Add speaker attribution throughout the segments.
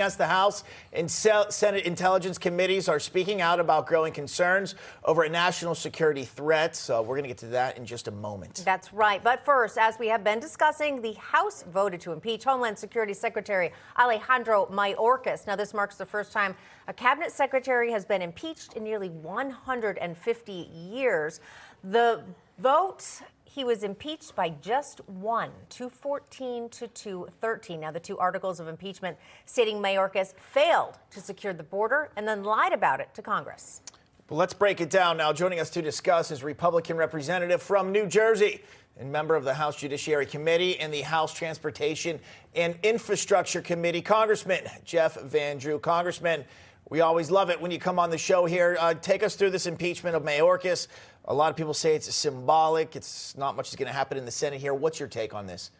Speaker 1: Yes, the House and Senate Intelligence Committees are speaking out about growing concerns over a national security threat. So we're going to get to that in just a moment.
Speaker 2: That's right. But first, as we have been discussing, the House voted to impeach Homeland Security Secretary Alejandro Mayorkas. Now, this marks the first time a cabinet secretary has been impeached in nearly 150 years. The vote, he was impeached by just one, 214 to 213. Now, the two articles of impeachment stating Mayorkas failed to secure the border and then lied about it to Congress.
Speaker 1: Well, let's break it down now. Joining us to discuss is Republican representative from New Jersey and member of the House Judiciary Committee and the House Transportation and Infrastructure Committee, Congressman Jeff Van Drew. Congressman, we always love it when you come on the show here. Take us through this impeachment of Mayorkas. A lot of people say it's symbolic. It's not much is going to happen in the Senate here. What's your take on this?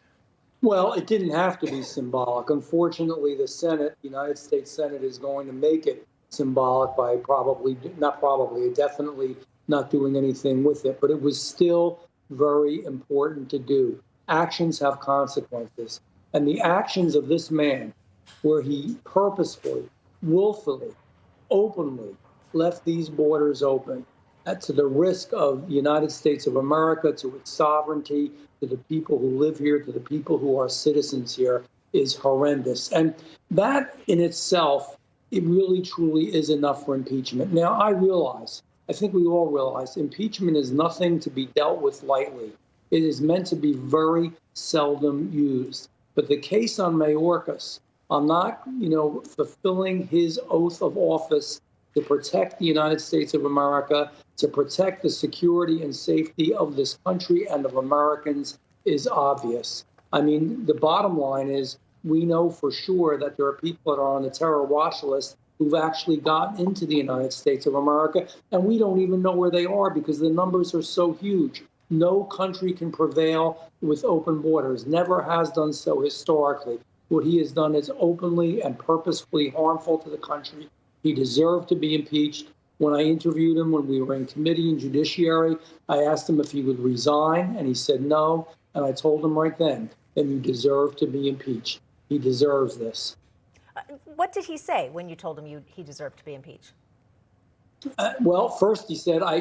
Speaker 3: Well, it didn't have to be symbolic. Unfortunately, the Senate, the United States Senate, is going to make it symbolic by definitely not doing anything with it. But it was still very important to do. Actions have consequences. And the actions of this man, where he purposefully, willfully, openly left these borders open, to the risk of the United States of America, to its sovereignty, to the people who live here, to the people who are citizens here, is horrendous. And that in itself, it really, truly is enough for impeachment. Now, I think we all realize, impeachment is nothing to be dealt with lightly. It is meant to be very seldom used. But the case on Mayorkas, on not, fulfilling his oath of office to protect the United States of America, to protect the security and safety of this country and of Americans, is obvious. I mean, the bottom line is we know for sure that there are people that are on the terror watch list who've actually gotten into the United States of America, and we don't even know where they are because the numbers are so huge. No country can prevail with open borders, never has done so historically. What he has done is openly and purposefully harmful to the country. He deserved to be impeached. When I interviewed him when we were in committee and judiciary, I asked him if he would resign, and he said no. And I told him right then you deserve to be impeached. He deserves this.
Speaker 2: What did he say when you told him he deserved to be impeached?
Speaker 3: Well, first he said, I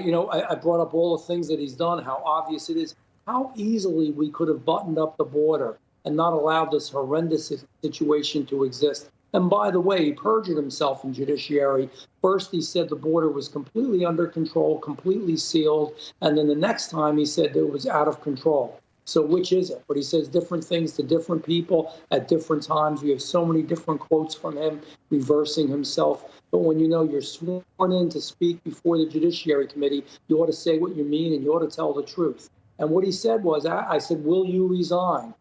Speaker 3: brought up all the things that he's done, how obvious it is, how easily we could have buttoned up the border and not allowed this horrendous situation to exist. And by the way, he perjured himself in judiciary. First, he said the border was completely under control, completely sealed. And then the next time he said it was out of control. So which is it? But he says different things to different people at different times. We have so many different quotes from him reversing himself. But when you're sworn in to speak before the Judiciary Committee, you ought to say what you mean and you ought to tell the truth. And what he said was, I said, will you resign?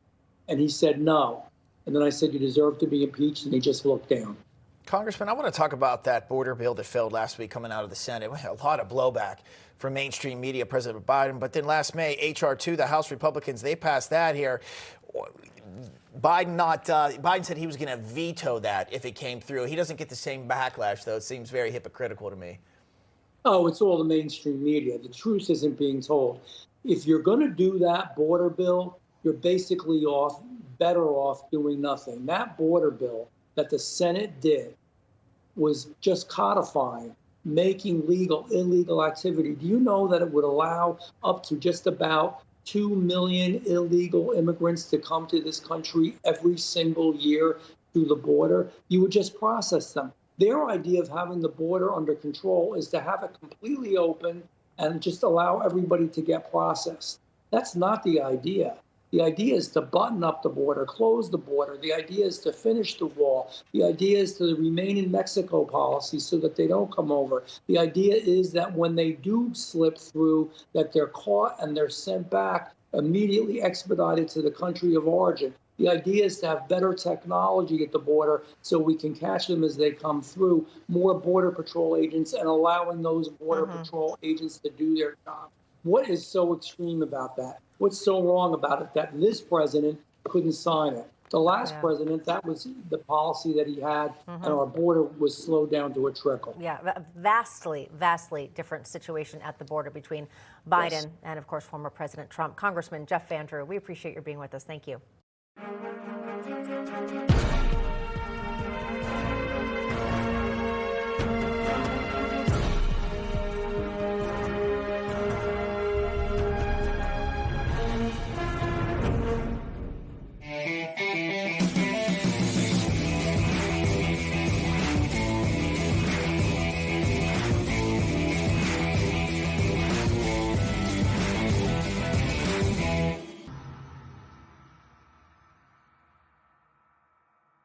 Speaker 3: And he said no. And then I said, you deserve to be impeached, and he just looked down.
Speaker 1: Congressman, I want to talk about that border bill that failed last week coming out of the Senate. A lot of blowback from mainstream media, President Biden. But then last May, H.R. 2, the House Republicans, they passed that here. Biden said he was going to veto that if it came through. He doesn't get the same backlash, though. It seems very hypocritical to me.
Speaker 3: Oh, it's all the mainstream media. The truth isn't being told. If you're going to do that border bill, you're basically better off doing nothing. That border bill that the Senate did was just codifying, making legal illegal activity. Do you know that it would allow up to just about 2 million illegal immigrants to come to this country every single year through the border? You would just process them. Their idea of having the border under control is to have it completely open and just allow everybody to get processed. That's not the idea. The idea is to button up the border, close the border. The idea is to finish the wall. The idea is to remain in Mexico policy so that they don't come over. The idea is that when they do slip through, that they're caught and they're sent back, immediately expedited to the country of origin. The idea is to have better technology at the border so we can catch them as they come through, more Border Patrol agents, and allowing those Border Patrol agents to do their job. What is so extreme about that? What's so wrong about it that this president couldn't sign it? The last president, that was the policy that he had, and our border was slowed down to a trickle.
Speaker 2: Yeah, vastly different situation at the border between Biden and, of course, former President Trump. Congressman Jeff Van Drew, we appreciate your being with us. Thank you.